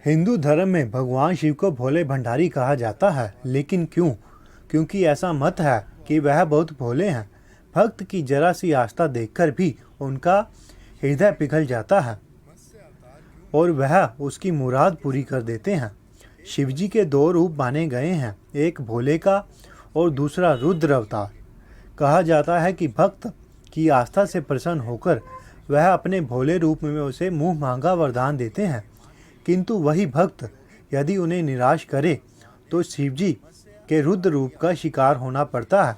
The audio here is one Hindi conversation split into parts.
हिंदू धर्म में भगवान शिव को भोले भंडारी कहा जाता है, लेकिन क्यों? क्योंकि ऐसा मत है कि वह बहुत भोले हैं। भक्त की जरा सी आस्था देखकर भी उनका हृदय पिघल जाता है और वह उसकी मुराद पूरी कर देते हैं। शिवजी के दो रूप माने गए हैं, एक भोले का और दूसरा रुद्र अवतार। कहा जाता है कि भक्त की आस्था से प्रसन्न होकर वह अपने भोले रूप में उसे मुंह मांगा वरदान देते हैं, किंतु वही भक्त यदि उन्हें निराश करे तो शिवजी के रुद्र रूप का शिकार होना पड़ता है।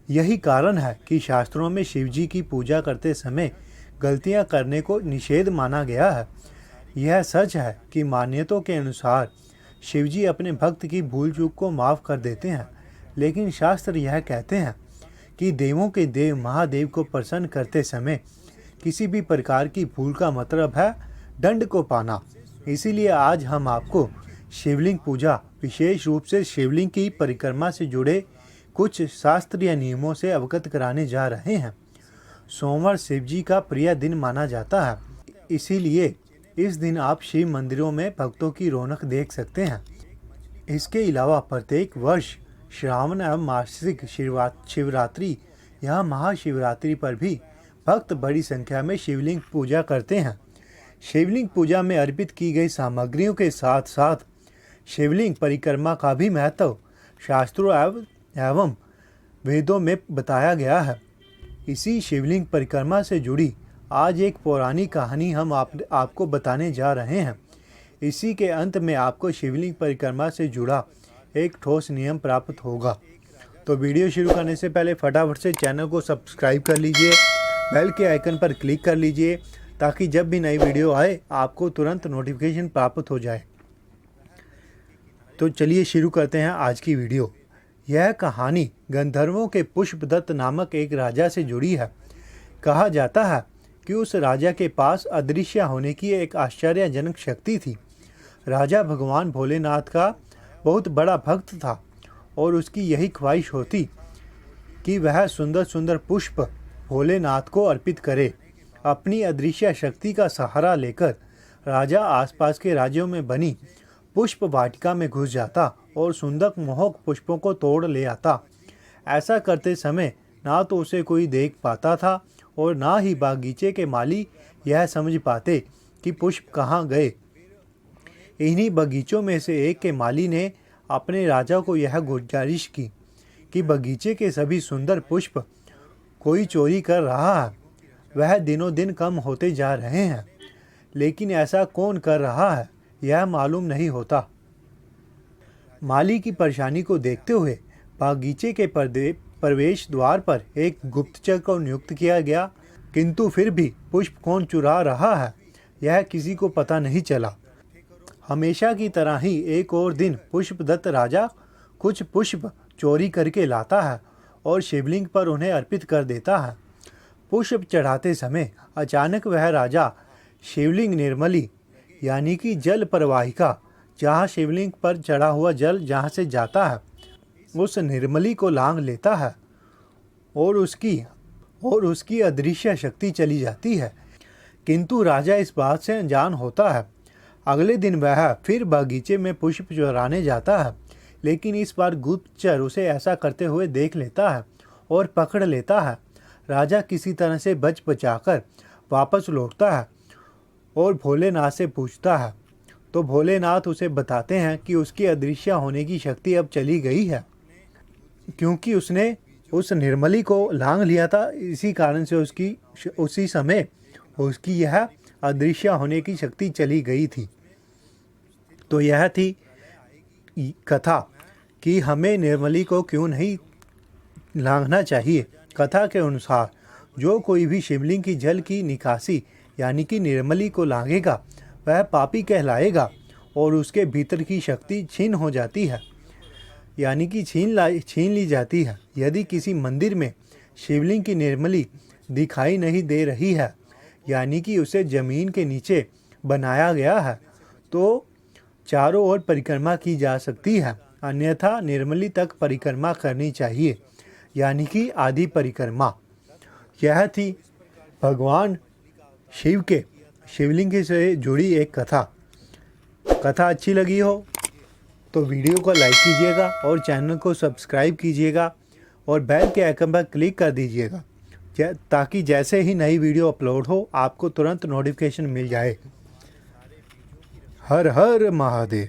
यही कारण है कि शास्त्रों में शिवजी की पूजा करते समय गलतियां करने को निषेध माना गया है। यह सच है कि मान्यताओं के अनुसार शिवजी अपने भक्त की भूल चूक को माफ़ कर देते हैं, लेकिन शास्त्र यह कहते हैं कि देवों के देव महादेव को प्रसन्न करते समय किसी भी प्रकार की भूल का मतलब है दंड को पाना। इसीलिए आज हम आपको शिवलिंग पूजा, विशेष रूप से शिवलिंग की परिक्रमा से जुड़े कुछ शास्त्रीय नियमों से अवगत कराने जा रहे हैं। सोमवार शिवजी का प्रिय दिन माना जाता है, इसीलिए इस दिन आप शिव मंदिरों में भक्तों की रौनक देख सकते हैं। इसके अलावा प्रत्येक वर्ष श्रावण एवं मासिक शिवरात्रि या महाशिवरात्रि पर भी भक्त बड़ी संख्या में शिवलिंग पूजा करते हैं। शिवलिंग पूजा में अर्पित की गई सामग्रियों के साथ साथ शिवलिंग परिक्रमा का भी महत्व शास्त्रों एवं वेदों में बताया गया है। इसी शिवलिंग परिक्रमा से जुड़ी आज एक पौराणिक कहानी हम आपको बताने जा रहे हैं। इसी के अंत में आपको शिवलिंग परिक्रमा से जुड़ा एक ठोस नियम प्राप्त होगा। तो वीडियो शुरू करने से पहले फटाफट से चैनल को सब्सक्राइब कर लीजिए, बेल के आइकन पर क्लिक कर लीजिए ताकि जब भी नई वीडियो आए आपको तुरंत नोटिफिकेशन प्राप्त हो जाए। तो चलिए शुरू करते हैं आज की वीडियो। यह कहानी गंधर्वों के पुष्पदत्त नामक एक राजा से जुड़ी है। कहा जाता है कि उस राजा के पास अदृश्य होने की एक आश्चर्यजनक शक्ति थी। राजा भगवान भोलेनाथ का बहुत बड़ा भक्त था और उसकी यही ख्वाहिश होती कि वह सुंदर सुंदर पुष्प भोलेनाथ को अर्पित करे। अपनी अदृश्य शक्ति का सहारा लेकर राजा आसपास के राज्यों में बनी पुष्प वाटिका में घुस जाता और सुंदर मोहक पुष्पों को तोड़ ले आता। ऐसा करते समय ना तो उसे कोई देख पाता था और ना ही बागीचे के माली यह समझ पाते कि पुष्प कहाँ गए। इन्हीं बगीचों में से एक के माली ने अपने राजा को यह गुजारिश की कि बगीचे के सभी सुंदर पुष्प कोई चोरी कर रहा है। वह दिनों दिन कम होते जा रहे हैं, लेकिन ऐसा कौन कर रहा है यह मालूम नहीं होता। माली की परेशानी को देखते हुए बागीचे के प्रवेश द्वार पर एक गुप्तचर को नियुक्त किया गया, किंतु फिर भी पुष्प कौन चुरा रहा है यह किसी को पता नहीं चला। हमेशा की तरह ही एक और दिन पुष्पदत्त राजा कुछ पुष्प चोरी करके लाता है और शिवलिंग पर उन्हें अर्पित कर देता है। पुष्प चढ़ाते समय अचानक वह राजा शिवलिंग निर्मली यानी कि जल प्रवाहिका, जहाँ शिवलिंग पर चढ़ा हुआ जल जहाँ से जाता है, उस निर्मली को लांघ लेता है और उसकी अदृश्य शक्ति चली जाती है। किंतु राजा इस बात से अनजान होता है। अगले दिन वह फिर बागीचे में पुष्प चुराने जाता है, लेकिन इस बार गुप्तचर उसे ऐसा करते हुए देख लेता है और पकड़ लेता है। राजा किसी तरह से बच बचाकर वापस लौटता है और भोलेनाथ से पूछता है, तो भोलेनाथ उसे बताते हैं कि उसकी अदृश्य होने की शक्ति अब चली गई है, क्योंकि उसने उस निर्मली को लांघ लिया था। इसी कारण से उसी समय उसकी यह अदृश्य होने की शक्ति चली गई थी। तो यह थी कथा कि हमें निर्मली को क्यों नहीं लांघना चाहिए। कथा के अनुसार जो कोई भी शिवलिंग की जल की निकासी यानी कि निर्मली को लांघेगा वह पापी कहलाएगा और उसके भीतर की शक्ति छीन हो जाती है, यानी कि छीन ली जाती है। यदि किसी मंदिर में शिवलिंग की निर्मली दिखाई नहीं दे रही है, यानी कि उसे जमीन के नीचे बनाया गया है, तो चारों ओर परिक्रमा की जा सकती है, अन्यथा निर्मली तक परिक्रमा करनी चाहिए, यानी कि आधी परिक्रमा। यह थी भगवान शिव के शिवलिंग से जुड़ी एक कथा। कथा अच्छी लगी हो तो वीडियो को लाइक कीजिएगा और चैनल को सब्सक्राइब कीजिएगा और बेल के आइकन पर क्लिक कर दीजिएगा ताकि जैसे ही नई वीडियो अपलोड हो आपको तुरंत नोटिफिकेशन मिल जाए। हर हर महादेव।